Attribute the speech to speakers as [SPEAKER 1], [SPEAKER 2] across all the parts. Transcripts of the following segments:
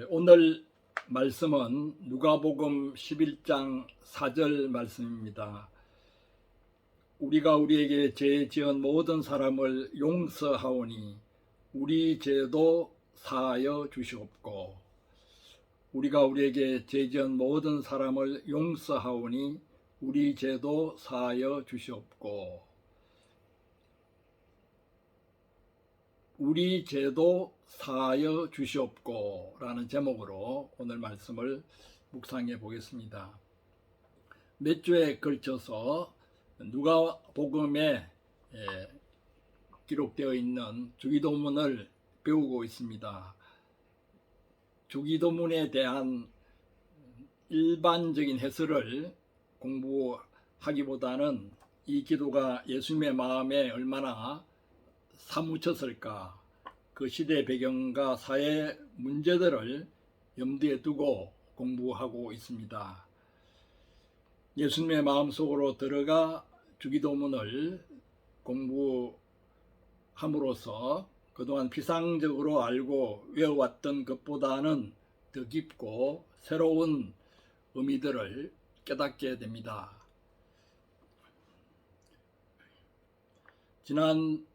[SPEAKER 1] 오늘 말씀은 누가복음 11장 4절 말씀입니다. 우리가 우리에게 죄 지은 모든 사람을 용서하오니 우리 죄도 사하여 주시옵고. 우리가 우리에게 죄 지은 모든 사람을 용서하오니 우리 죄도 사하여 주시옵고. 우리 죄도 사하여 주시옵고 라는 제목으로 오늘 말씀을 묵상해 보겠습니다. 몇 주에 걸쳐서 누가복음에 기록되어 있는 주기도문을 배우고 있습니다. 주기도문에 대한 일반적인 해설을 공부하기보다는 이 기도가 예수님의 마음에 얼마나 사무쳤을까, 그 시대 배경과 사회 문제들을 염두에 두고 공부하고 있습니다. 예수님의 마음속으로 들어가 주기도문을 공부함으로써 그동안 피상적으로 알고 외워왔던 것보다는 더 깊고 새로운 의미들을 깨닫게 됩니다. 지난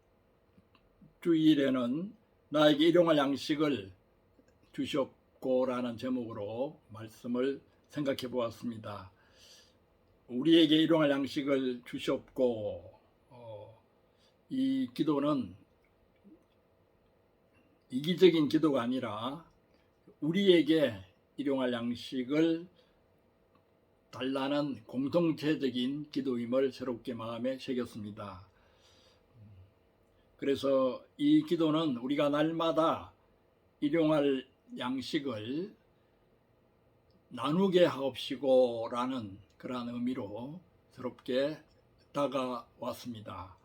[SPEAKER 1] 주일에는 나에게 일용할 양식을 주시옵고라는 제목으로 말씀을 생각해 보았습니다. 우리에게 일용할 양식을 주시옵고, 이 기도는 이기적인 기도가 아니라 우리에게 일용할 양식을 달라는 공동체적인 기도임을 새롭게 마음에 새겼습니다. 그래서 이 기도는 우리가 날마다 일용할 양식을 나누게 하옵시고 라는 그러한 의미로 새롭게 다가왔습니다.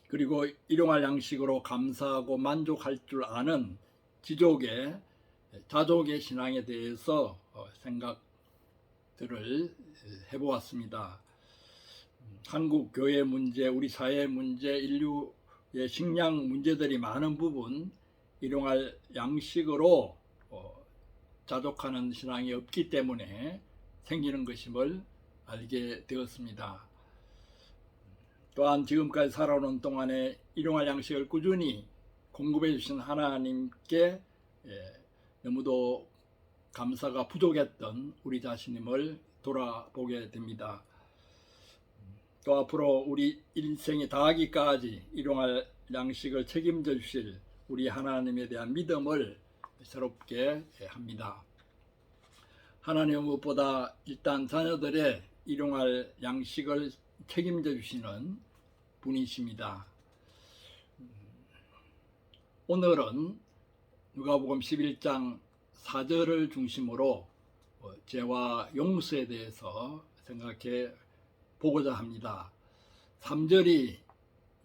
[SPEAKER 1] 그리고 일용할 양식으로 감사하고 만족할 줄 아는 지족의 자족의 신앙에 대해서 생각들을 해보았습니다. 한국 교회 문제, 우리 사회 문제, 인류의 식량 문제들이 많은 부분 일용할 양식으로 자족하는 신앙이 없기 때문에 생기는 것임을 알게 되었습니다. 또한 지금까지 살아오는 동안에 일용할 양식을 꾸준히 공급해 주신 하나님께 너무도 감사가 부족했던 우리 자신임을 돌아보게 됩니다. 또 앞으로 우리 인생이 다하기까지 일용할 양식을 책임져 주실 우리 하나님에 대한 믿음을 새롭게 합니다. 하나님은 무엇보다 일단 자녀들의 일용할 양식을 책임져 주시는 분이십니다. 오늘은 누가복음 11장 4절을 중심으로 죄와 용서에 대해서 생각해 보고자 합니다. 3절이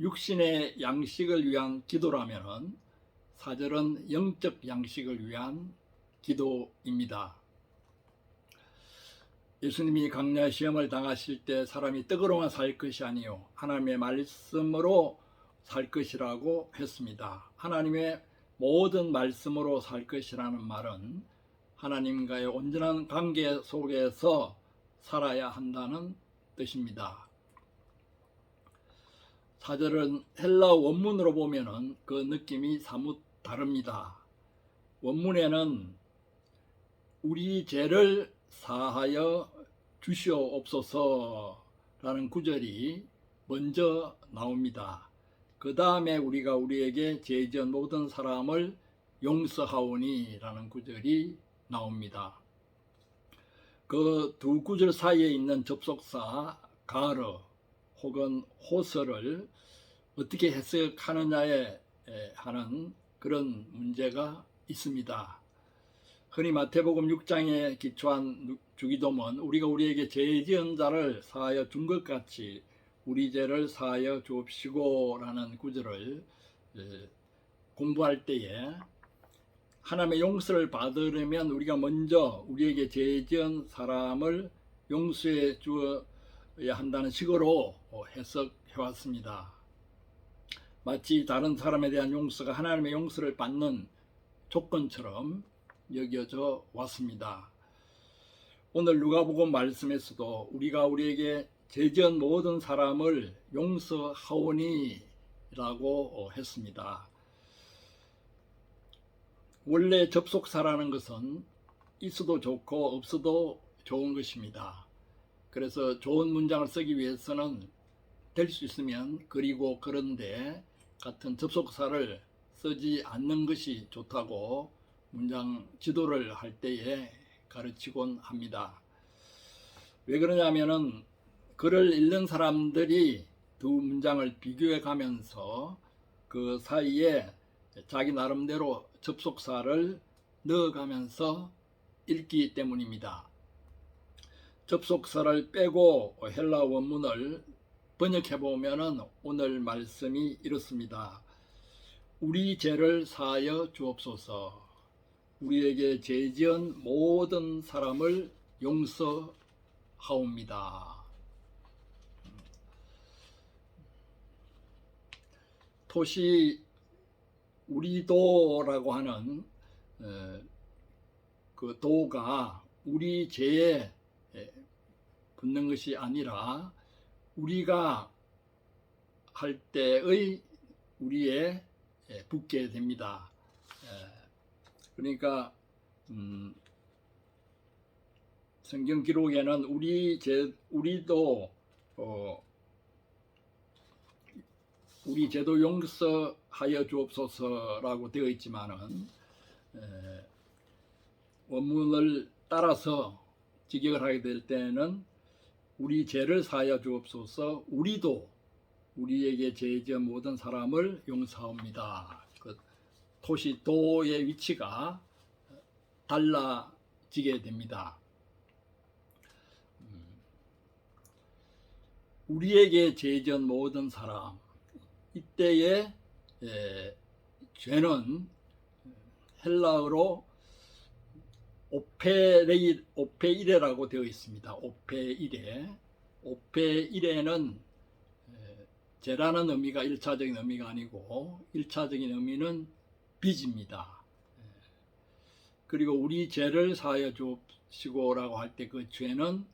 [SPEAKER 1] 육신의 양식을 위한 기도라면 4절은 영적 양식을 위한 기도입니다. 예수님이 광야 시험을 당하실 때 사람이 떡으로만 살 것이 아니요 하나님의 말씀으로 살 것이라고 했습니다. 하나님의 모든 말씀으로 살 것이라는 말은 하나님과의 온전한 관계 속에서 살아야 한다는 뜻입니다. 4절은 헬라어 원문으로 보면은 그 느낌이 사뭇 다릅니다. 원문에는 우리 죄를 사하여 주시옵소서라는 구절이 먼저 나옵니다. 그 다음에 우리가 우리에게 죄 지은 모든 사람을 용서하오니 라는 구절이 나옵니다. 그 두 구절 사이에 있는 접속사 가르 혹은 호서를 어떻게 해석하느냐에 하는 그런 문제가 있습니다. 흔히 마태복음 6장에 기초한 주기도문, 우리가 우리에게 죄 지은 자를 사하여 준 것 같이 우리 죄를 사하여 주옵시고 라는 구절을 공부할 때에 하나님의 용서를 받으려면 우리가 먼저 우리에게 죄 지은 사람을 용서해 주어야 한다는 식으로 해석해 왔습니다. 마치 다른 사람에 대한 용서가 하나님의 용서를 받는 조건처럼 여겨져 왔습니다. 오늘 누가복음 말씀에서도 우리가 우리에게 죄지은 모든 사람을 용서하오니 라고 했습니다. 원래 접속사라는 것은 있어도 좋고 없어도 좋은 것입니다. 그래서 좋은 문장을 쓰기 위해서는 될 수 있으면 그리고 그런데 같은 접속사를 쓰지 않는 것이 좋다고 문장 지도를 할 때에 가르치곤 합니다. 왜 그러냐면은 글을 읽는 사람들이 두 문장을 비교해 가면서 그 사이에 자기 나름대로 접속사를 넣어가면서 읽기 때문입니다. 접속사를 빼고 헬라 원문을 번역해 보면은 오늘 말씀이 이렇습니다. 우리 죄를 사하여 주옵소서. 우리에게 죄 지은 모든 사람을 용서하옵니다. 토시 우리도라고 하는 그 도가 우리 죄에 붙는 것이 아니라 우리가 할 때의 우리에 붙게 됩니다. 그러니까 성경 기록에는 우리도 우리 죄도 용서하여 주옵소서라고 되어 있지만은 원문을 따라서 직역을 하게 될 때는 우리 죄를 사하여 주옵소서. 우리도 우리에게 죄 지은 모든 사람을 용서합니다. 그 토시도의 위치가 달라지게 됩니다. 우리에게 죄 지은 모든 사람, 이때의 죄는 헬라어로 오페이레라고 되어 있습니다. 오페이레는 죄라는 의미가 1차적인 의미가 아니고 1차적인 의미는 빚입니다. 그리고 우리 죄를 사하여 주시고라고 할 때 그 죄는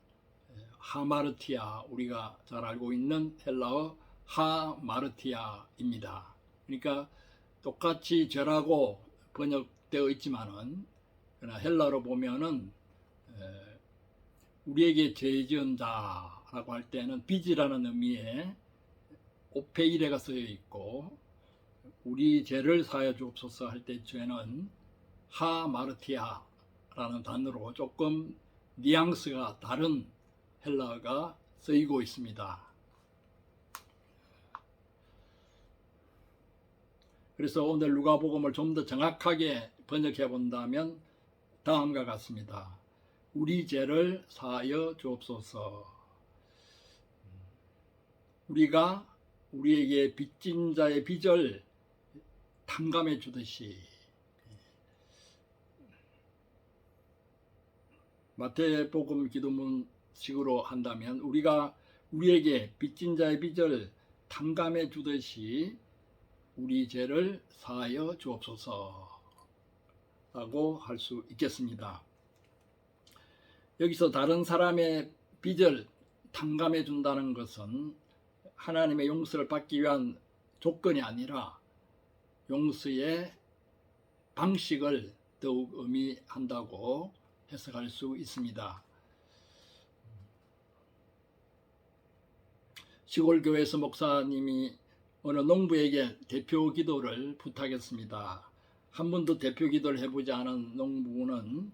[SPEAKER 1] 하마르티아, 우리가 잘 알고 있는 헬라어 하마르티아입니다. 그러니까 똑같이 죄라고 번역되어 있지만은 그러나 헬라어로 보면은 우리에게 죄 지은 자라고 할 때는 빚이라는 의미의 오페이레가 쓰여 있고 우리 죄를 사하여 주옵소서 할 때 죄는 하마르티아라는 단어로 조금 뉘앙스가 다른 헬라어가 쓰이고 있습니다. 그래서 오늘 누가복음을 좀 더 정확하게 번역해 본다면 다음과 같습니다. 우리 죄를 사하여 주옵소서. 우리가 우리에게 빚진 자의 빚을 탕감해 주듯이 마태복음 기도문식으로 한다면 우리가 우리에게 빚진 자의 빚을 탕감해 주듯이 우리 죄를 사하여 주옵소서 라고 할 수 있겠습니다. 여기서 다른 사람의 빚을 탕감해 준다는 것은 하나님의 용서를 받기 위한 조건이 아니라 용서의 방식을 더욱 의미한다고 해석할 수 있습니다. 시골 교회에서 목사님이 어느 농부에게 대표 기도를 부탁했습니다. 한 번도 대표 기도를 해보지 않은 농부는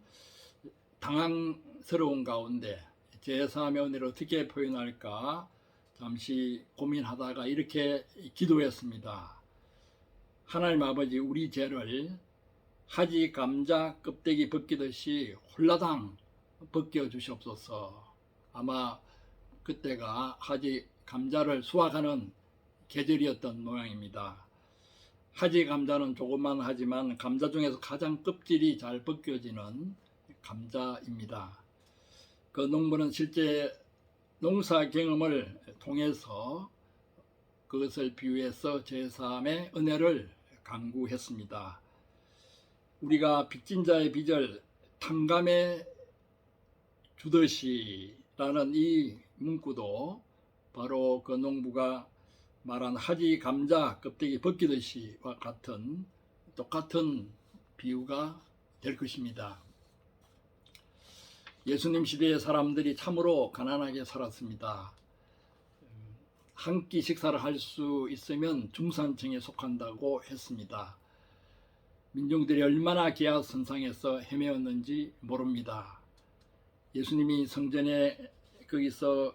[SPEAKER 1] 당황스러운 가운데 제사함의 은혜를 어떻게 표현할까 잠시 고민하다가 이렇게 기도했습니다. 하나님 아버지, 우리 죄를 하지 감자 껍데기 벗기듯이 홀라당 벗겨 주시옵소서. 아마 그때가 하지 감자를 수확하는 계절이었던 모양입니다. 하지 감자는 조그만 하지만 감자 중에서 가장 껍질이 잘 벗겨지는 감자입니다. 그 농부는 실제 농사 경험을 통해서 그것을 비유해서 제3의 은혜를 간구했습니다. 우리가 빚진 자의 빚을 탕감해 주듯이라는 이 문구도 바로 그 농부가 말한 하지 감자 껍데기 벗기듯이와 같은 똑같은 비유가 될 것입니다. 예수님 시대의 사람들이 참으로 가난하게 살았습니다. 한 끼 식사를 할 수 있으면 중산층에 속한다고 했습니다. 민중들이 얼마나 기하선상에서 헤매었는지 모릅니다. 예수님이 성전에 거기서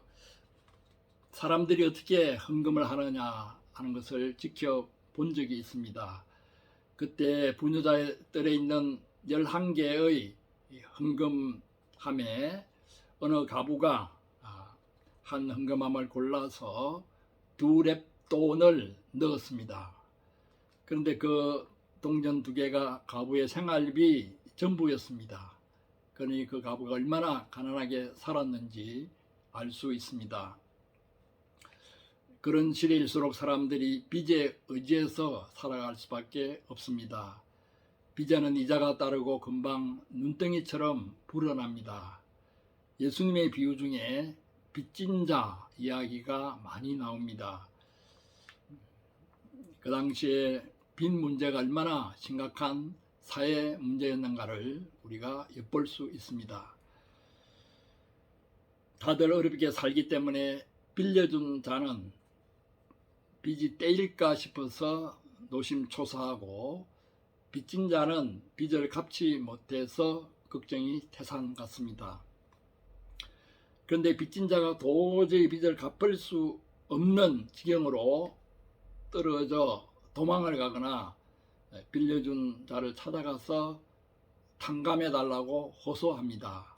[SPEAKER 1] 사람들이 어떻게 헌금을 하느냐 하는 것을 지켜본 적이 있습니다. 그때 부녀자들에 있는 11개의 헌금함에 어느 가부가 한 헌금함을 골라서 2렙돈을 넣었습니다. 그런데 그 동전 2개가 가부의 생활비 전부였습니다. 그러니 그 가부가 얼마나 가난하게 살았는지 알 수 있습니다. 그런 시대일수록 사람들이 빚에 의지해서 살아갈 수밖에 없습니다. 빚에는 이자가 따르고 금방 눈덩이처럼 불어납니다. 예수님의 비유 중에 빚진 자 이야기가 많이 나옵니다. 그 당시에 빚 문제가 얼마나 심각한 사회 문제였는가를 우리가 엿볼 수 있습니다. 다들 어렵게 살기 때문에 빌려준 자는 빚이 떼일까 싶어서 노심초사하고 빚진 자는 빚을 갚지 못해서 걱정이 태산 같습니다. 그런데 빚진 자가 도저히 빚을 갚을 수 없는 지경으로 떨어져 도망을 가거나 빌려준 자를 찾아가서 탕감해 달라고 호소합니다.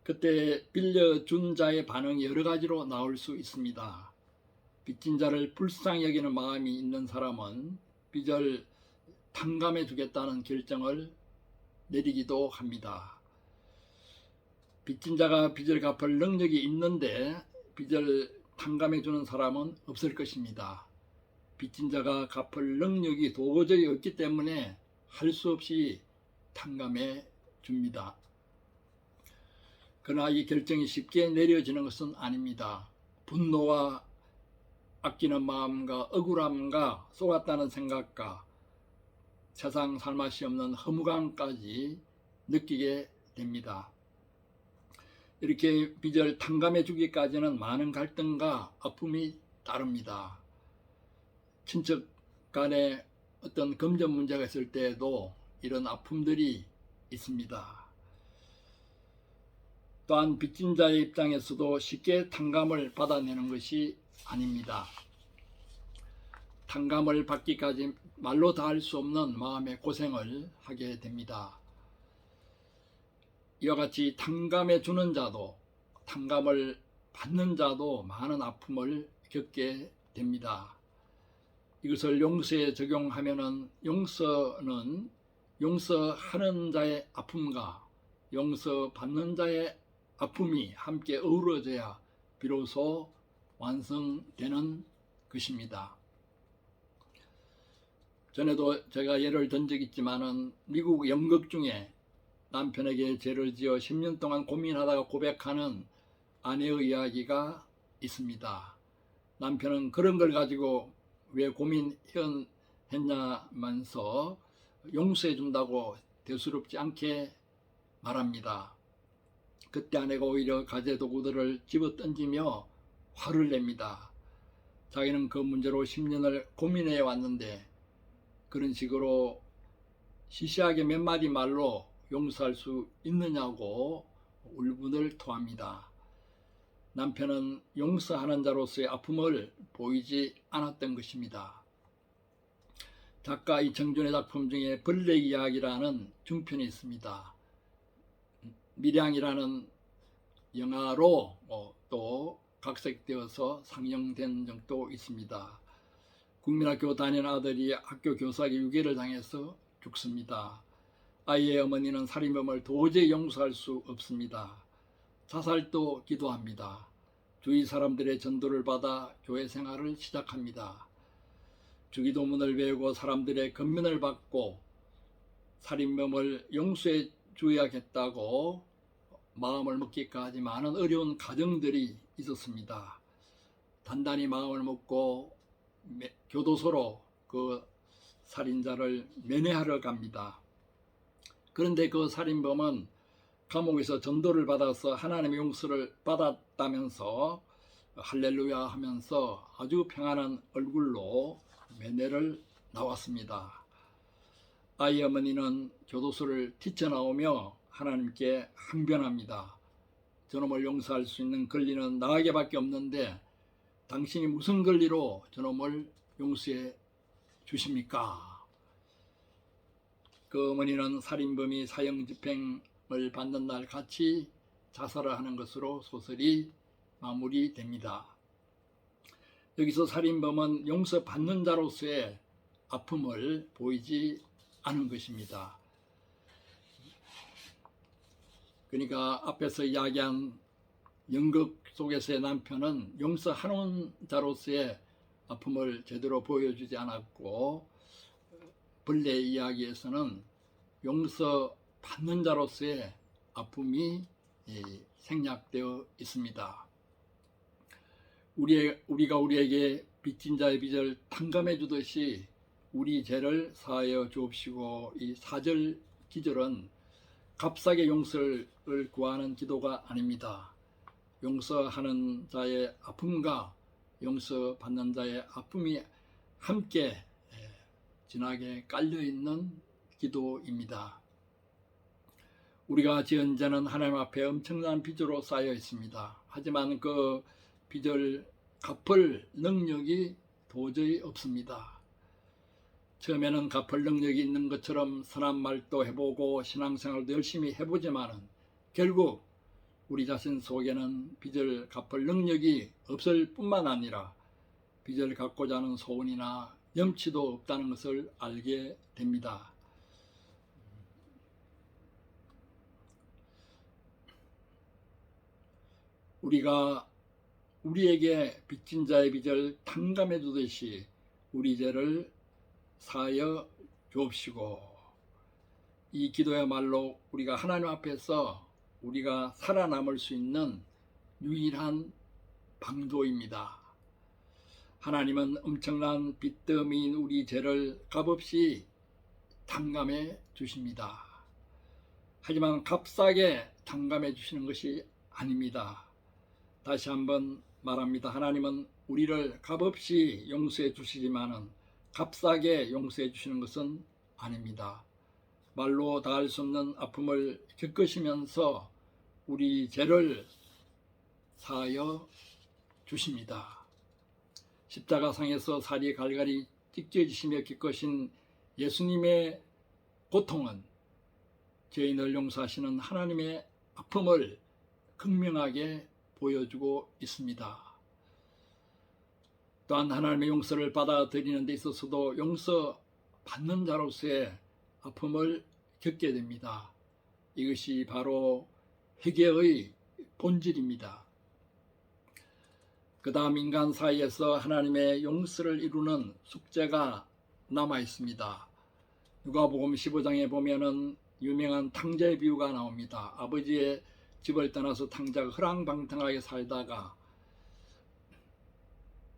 [SPEAKER 1] 그때 빌려준 자의 반응이 여러 가지로 나올 수 있습니다. 빚진 자를 불쌍히 여기는 마음이 있는 사람은 빚을 탕감해 주겠다는 결정을 내리기도 합니다. 빚진 자가 빚을 갚을 능력이 있는데 빚을 탕감해 주는 사람은 없을 것입니다. 빚진 자가 갚을 능력이 도저히 없기 때문에 할 수 없이 탕감해 줍니다. 그러나 이 결정이 쉽게 내려지는 것은 아닙니다. 분노와 아끼는 마음과 억울함과 속았다는 생각과 세상 살맛이 없는 허무감까지 느끼게 됩니다. 이렇게 빚을 탕감해 주기까지는 많은 갈등과 아픔이 따릅니다. 친척 간에 어떤 금전 문제가 있을 때에도 이런 아픔들이 있습니다. 또한 빚진 자의 입장에서도 쉽게 탕감을 받아내는 것이 아닙니다. 탕감을 받기까지 말로 다 할 수 없는 마음의 고생을 하게 됩니다. 이와 같이 탕감해 주는 자도 탕감을 받는 자도 많은 아픔을 겪게 됩니다. 이것을 용서에 적용하면은 용서는 용서하는 자의 아픔과 용서받는 자의 아픔이 함께 어우러져야 비로소 완성되는 것입니다. 전에도 제가 예를 든 적이 있지만은 미국 연극 중에 남편에게 죄를 지어 10년 동안 고민하다가 고백하는 아내의 이야기가 있습니다. 남편은 그런 걸 가지고 왜 고민했냐면서 용서해 준다고 대수롭지 않게 말합니다. 그때 아내가 오히려 가재도구들을 집어 던지며 화를 냅니다. 자기는 그 문제로 10년을 고민해 왔는데 그런 식으로 시시하게 몇 마디 말로 용서할 수 있느냐고 울분을 토합니다. 남편은 용서하는 자로서의 아픔을 보이지 않았던 것입니다. 작가 이청준의 작품 중에 벌레 이야기라는 중편이 있습니다. 밀양이라는 영화로 또 각색되어서 상영된 적도 있습니다. 국민학교 다니는 아들이 학교 교사에게 유괴를 당해서 죽습니다. 아이의 어머니는 살인범을 도저히 용서할 수 없습니다. 자살도 기도합니다. 주위 사람들의 전도를 받아 교회 생활을 시작합니다. 주기도문을 외우고 사람들의 건면을 받고 살인범을 용서해 줘야겠다고 마음을 먹기까 하지만은 어려운 가정들이 있었습니다. 단단히 마음을 먹고 교도소로 그 살인자를 면회하러 갑니다. 그런데 그 살인범은 감옥에서 전도를 받아서 하나님의 용서를 받았다면서 할렐루야 하면서 아주 평안한 얼굴로 면회를 나왔습니다. 아이 어머니는 교도소를 뛰쳐나오며 하나님께 항변합니다. 저놈을 용서할 수 있는 권리는 나에게밖에 없는데 당신이 무슨 권리로 저놈을 용서해 주십니까? 그 어머니는 살인범이 사형집행을 받는 날 같이 자살을 하는 것으로 소설이 마무리됩니다. 여기서 살인범은 용서받는 자로서의 아픔을 보이지 않은 것입니다. 그러니까 앞에서 이야기한 연극 속에서의 남편은 용서하는 자로서의 아픔을 제대로 보여주지 않았고, 본래 이야기에서는 용서받는 자로서의 아픔이 생략되어 있습니다. 우리가 우리에게 빚진 자의 빚을 탕감해 주듯이 우리 죄를 사하여 주옵시고, 이 4절 기절은 값싸게 용서를 구하는 기도가 아닙니다. 용서하는 자의 아픔과 용서받는 자의 아픔이 함께 진하게 깔려있는 기도입니다. 우리가 지은 죄는 하나님 앞에 엄청난 빚으로 쌓여 있습니다. 하지만 그 빚을 갚을 능력이 도저히 없습니다. 처음에는 갚을 능력이 있는 것처럼 선한 말도 해보고 신앙생활도 열심히 해보지만은 결국 우리 자신 속에는 빚을 갚을 능력이 없을 뿐만 아니라 빚을 갚고자 하는 소원이나 염치도 없다는 것을 알게 됩니다. 우리가 우리에게 빚진 자의 빚을 탕감해 주듯이 우리 죄를 사하여 주옵시고, 이 기도야말로 우리가 하나님 앞에서 우리가 살아남을 수 있는 유일한 방도입니다. 하나님은 엄청난 빚더미인 우리 죄를 값없이 탕감해 주십니다. 하지만 값싸게 탕감해 주시는 것이 아닙니다. 다시 한번 말합니다. 하나님은 우리를 값없이 용서해 주시지만은 값싸게 용서해 주시는 것은 아닙니다. 말로 다할 수 없는 아픔을 겪으시면서 우리 죄를 사하여 주십니다. 십자가상에서 살이 갈갈이 찢겨지시며 겪으신 예수님의 고통은 죄인을 용서하시는 하나님의 아픔을 극명하게 보여주고 있습니다. 또한 하나님의 용서를 받아들이는 데 있어서도 용서받는 자로서의 아픔을 겪게 됩니다. 이것이 바로 회개의 본질입니다. 그 다음 인간 사이에서 하나님의 용서를 이루는 숙제가 남아 있습니다. 누가복음 15장에 보면은 유명한 탕자의 비유가 나옵니다. 아버지의 집을 떠나서 탕자가 허랑방탕하게 살다가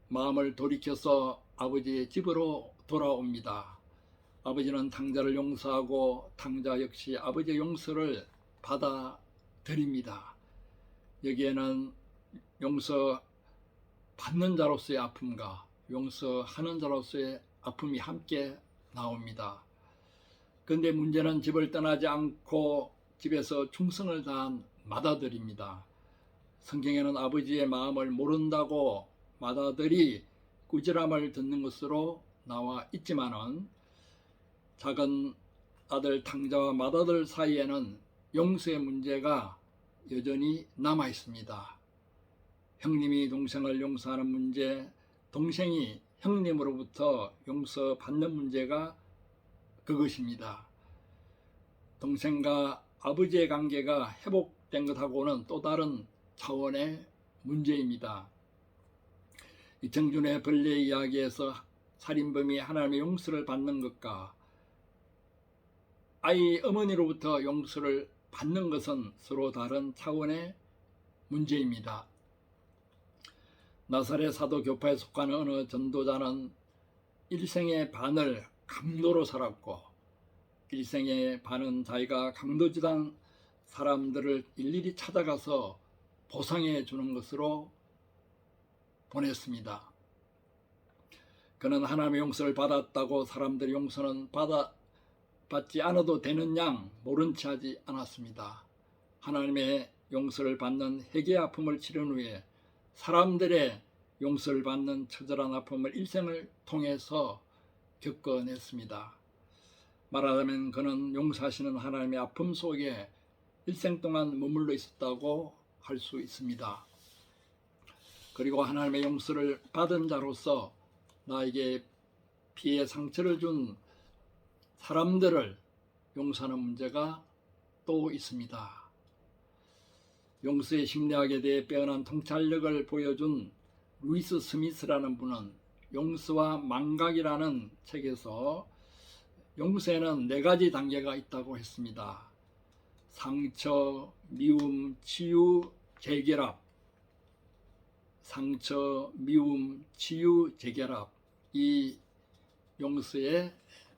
[SPEAKER 1] 마음을 돌이켜서 아버지의 집으로 돌아옵니다. 아버지는 탕자를 용서하고 탕자 역시 아버지의 용서를 받아들입니다. 여기에는 용서받는 자로서의 아픔과 용서하는 자로서의 아픔이 함께 나옵니다. 그런데 문제는 집을 떠나지 않고 집에서 충성을 다한 맏아들입니다. 성경에는 아버지의 마음을 모른다고 맏아들이 꾸지람을 듣는 것으로 나와 있지만은 작은 아들 탕자와 맏아들 사이에는 용서의 문제가 여전히 남아 있습니다. 형님이 동생을 용서하는 문제, 동생이 형님으로부터 용서받는 문제가 그것입니다. 동생과 아버지의 관계가 회복된 것하고는 또 다른 차원의 문제입니다. 이청준의 벌레 이야기에서 살인범이 하나님의 용서를 받는 것과 아이 어머니로부터 용서를 받는 것은 서로 다른 차원의 문제입니다. 나사렛 사도 교파에 속하는 어느 전도자는 일생의 반을 강도로 살았고, 일생의 반은 자기가 강도질한 사람들을 일일이 찾아가서 보상해 주는 것으로 보냈습니다. 그는 하나님의 용서를 받았다고 사람들의 용서는 받지 않아도 되는 양 모른 체 하지 않았습니다. 하나님의 용서를 받는 회개의 아픔을 치른 후에 사람들의 용서를 받는 처절한 아픔을 일생을 통해서 겪어냈습니다. 말하자면 그는 용서하시는 하나님의 아픔 속에 일생 동안 머물러 있었다고 할 수 있습니다. 그리고 하나님의 용서를 받은 자로서 나에게 피해 상처를 준 사람들을 용서하는 문제가 또 있습니다. 용서의 심리학에 대해 빼어난 통찰력을 보여준 루이스 스미스라는 분은 용서와 망각이라는 책에서 용서에는 4가지 단계가 있다고 했습니다. 상처, 미움, 치유, 재결합. 상처, 미움, 치유, 재결합. 이 용서의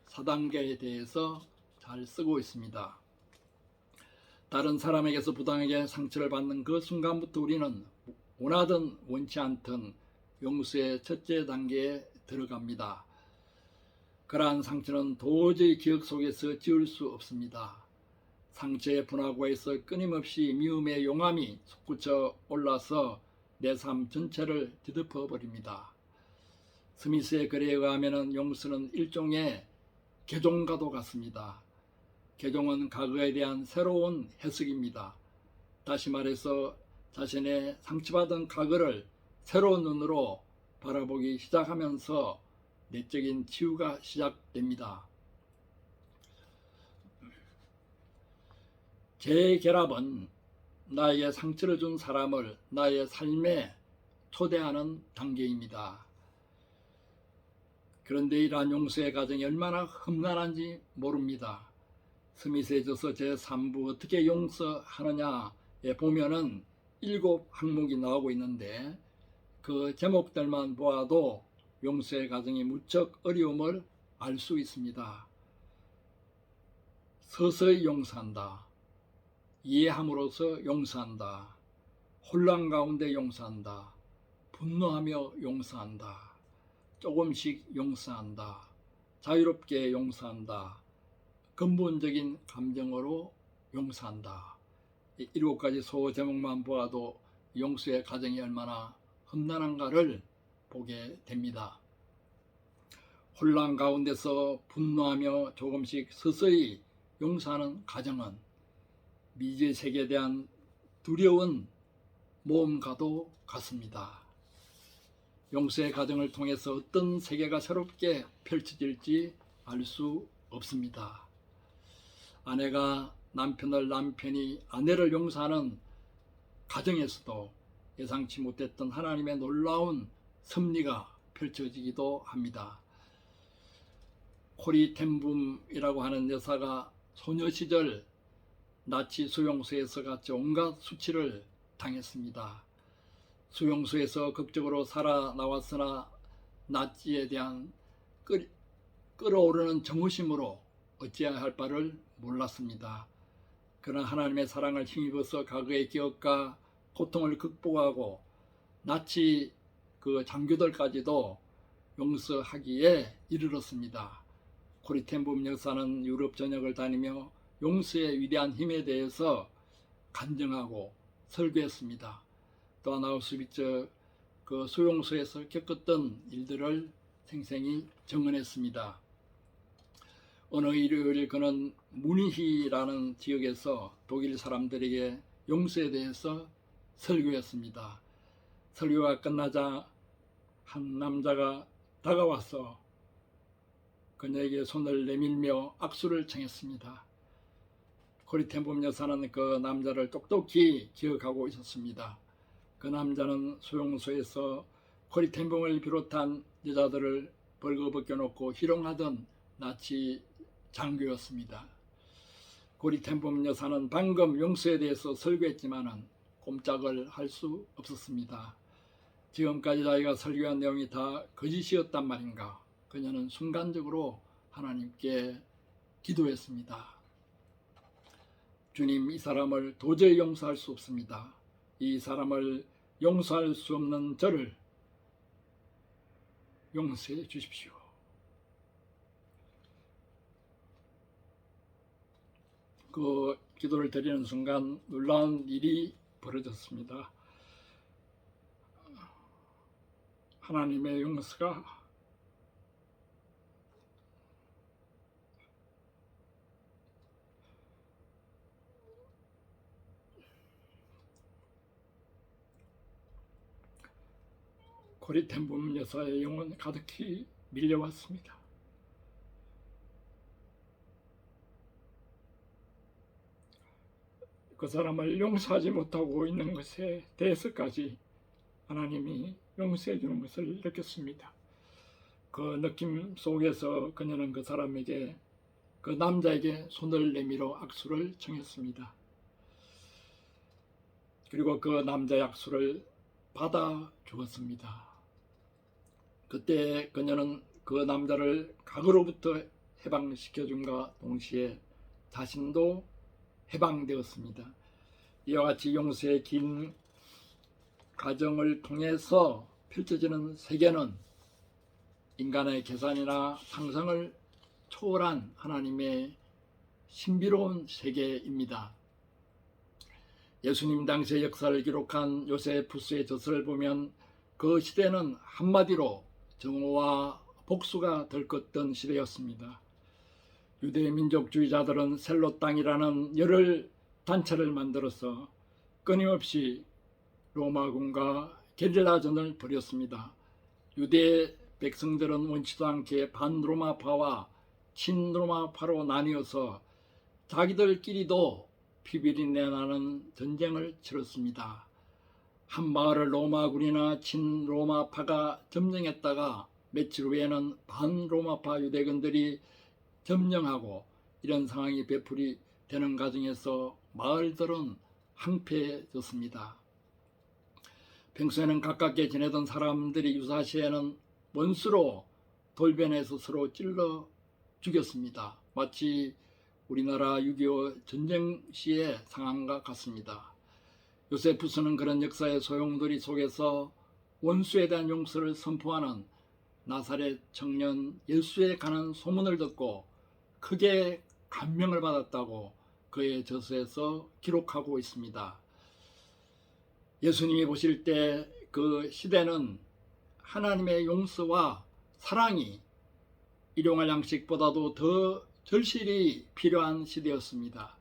[SPEAKER 1] 4단계에 대해서 잘 쓰고 있습니다. 다른 사람에게서 부당하게 상처를 받는 그 순간부터 우리는 원하든 원치 않든 용서의 첫째 단계에 들어갑니다. 그러한 상처는 도저히 기억 속에서 지울 수 없습니다. 상처의 분화구에서 끊임없이 미움의 용암이 솟구쳐 올라서 내 삶 전체를 뒤덮어 버립니다. 스미스의 글에 의하면 용서는 일종의 개종과도 같습니다. 개종은 과거에 대한 새로운 해석입니다. 다시 말해서 자신의 상처받은 과거를 새로운 눈으로 바라보기 시작하면서 내적인 치유가 시작됩니다. 재결합은 나에게 상처를 준 사람을 나의 삶에 초대하는 단계입니다. 그런데 이러한 용서의 과정이 얼마나 험난한지 모릅니다. 스미스에 져서 제3부 어떻게 용서하느냐에 보면은 7항목이 나오고 있는데 그 제목들만 보아도 용서의 과정이 무척 어려움을 알 수 있습니다. 서서히 용서한다. 이해함으로써 용서한다. 혼란 가운데 용서한다. 분노하며 용서한다. 조금씩 용서한다. 자유롭게 용서한다. 근본적인 감정으로 용서한다. 이 7가지 소제목만 보아도 용서의 과정이 얼마나 험난한가를 보게 됩니다. 혼란 가운데서 분노하며 조금씩 서서히 용서하는 과정은 미지의 세계에 대한 두려운 모험과도 같습니다. 용서의 과정을 통해서 어떤 세계가 새롭게 펼쳐질지 알 수 없습니다. 아내가 남편을, 남편이 아내를 용서하는 과정에서도 예상치 못했던 하나님의 놀라운 섭리가 펼쳐지기도 합니다. 코리 텐붐이라고 하는 여사가 소녀 시절 나치 수용소에서 같이 온갖 수치를 당했습니다. 수용소에서 극적으로 살아나왔으나 나치에 대한 끓어오르는 정오심으로 어찌해야 할 바를 몰랐습니다. 그러나 하나님의 사랑을 힘입어서 과거의 기억과 고통을 극복하고 나치 그 장교들까지도 용서하기에 이르렀습니다. 코리 텐붐 여사는 유럽 전역을 다니며 용서의 위대한 힘에 대해서 간증하고 설교했습니다. 또한 아우슈비츠 그 수용소에서 겪었던 일들을 생생히 증언했습니다. 어느 일요일 그는 무니히라는 지역에서 독일 사람들에게 용서에 대해서 설교했습니다. 설교가 끝나자 한 남자가 다가와서 그녀에게 손을 내밀며 악수를 청했습니다. 코리 텐붐 여사는 그 남자를 똑똑히 기억하고 있었습니다. 그 남자는 수용소에서 코리 텐붐을 비롯한 여자들을 벌거벗겨 놓고 희롱하던 나치 장교였습니다. 고리템범 여사는 방금 용서에 대해서 설교했지만은 꼼짝을 할 수 없었습니다. 지금까지 자기가 설교한 내용이 다 거짓이었단 말인가? 그녀는 순간적으로 하나님께 기도했습니다. 주님, 이 사람을 도저히 용서할 수 없습니다. 이 사람을 용서할 수 없는 저를 용서해 주십시오. 그 기도를 드리는 순간 놀라운 일이 벌어졌습니다. 하나님의 용서가 고리템범 여사의 영혼 가득히 밀려왔습니다. 그 사람을 용서하지 못하고 있는 것에 대해서까지 하나님이 용서해 주는 것을 느꼈습니다. 그 느낌 속에서 그녀는 그 사람에게, 그 남자에게 손을 내밀어 악수를 청했습니다. 그리고 그 남자의 악수를 받아 주었습니다. 그때 그녀는 그 남자를 각으로부터 해방시켜줌과 동시에 자신도 해방되었습니다. 이와 같이 용서의 긴 과정을 통해서 펼쳐지는 세계는 인간의 계산이나 상상을 초월한 하나님의 신비로운 세계입니다. 예수님 당시의 역사를 기록한 요세푸스의 저서를 보면 그 시대는 한마디로 정오와 복수가 들끓던 시대였습니다. 유대 민족주의자들은 셀로 땅이라는 열흘 단체를 만들어서 끊임없이 로마군과 게릴라전을 벌였습니다. 유대 백성들은 원치도 않게 반로마파와 친로마파로 나뉘어서 자기들끼리도 피비린내 나는 전쟁을 치렀습니다. 한 마을을 로마군이나 친로마파가 점령했다가 며칠 후에는 반로마파 유대군들이 점령하고, 이런 상황이 되풀이 되는 과정에서 마을들은 황폐해졌습니다. 평소에는 가깝게 지내던 사람들이 유사시에는 원수로 돌변해서 서로 찔러 죽였습니다. 마치 우리나라 6.25 전쟁 시의 상황과 같습니다. 요세푸스는 그런 역사의 소용돌이 속에서 원수에 대한 용서를 선포하는 나사렛 청년 예수에 관한 소문을 듣고 크게 감명을 받았다고 그의 저서에서 기록하고 있습니다. 예수님이 보실 때 그 시대는 하나님의 용서와 사랑이 일용할 양식보다도 더 절실히 필요한 시대였습니다.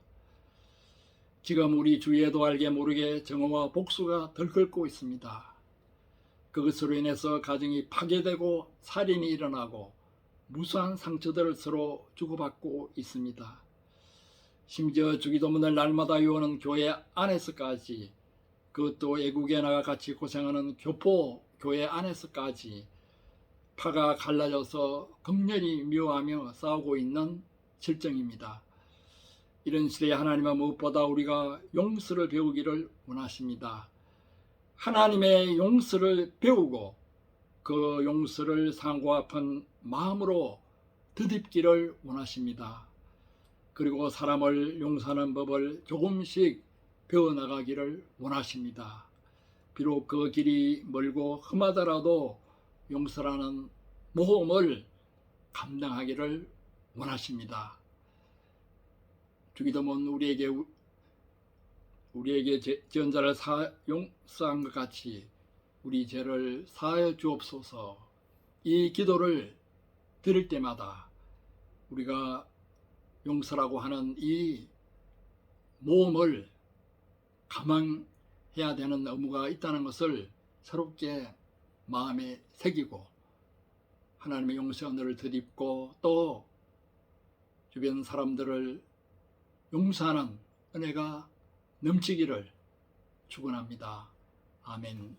[SPEAKER 1] 지금 우리 주위에도 알게 모르게 정오와 복수가 들끓고 있습니다. 그것으로 인해서 가정이 파괴되고 살인이 일어나고 무수한 상처들을 서로 주고받고 있습니다. 심지어 주기도문을 날마다 외우는 교회 안에서까지, 그것도 외국에 나가 같이 고생하는 교포 교회 안에서까지 파가 갈라져서 극렬히 미워하며 싸우고 있는 실정입니다. 이런 시대에 하나님은 무엇보다 우리가 용서를 배우기를 원하십니다. 하나님의 용서를 배우고 그 용서를 상고 아픈 마음으로 덧입기를 원하십니다. 그리고 사람을 용서하는 법을 조금씩 배워나가기를 원하십니다. 비록 그 길이 멀고 험하더라도 용서라는 모험을 감당하기를 원하십니다. 주기도문 우리에게 지은 자를 용서한 것 같이 우리 죄를 사하여 주옵소서. 이 기도를 드릴 때마다 우리가 용서라고 하는 이 모험을 감당해야 되는 의무가 있다는 것을 새롭게 마음에 새기고 하나님의 용서의 은혜를 덧입고 또 주변 사람들을 용서하는 은혜가 넘치기를 축원합니다. 아멘.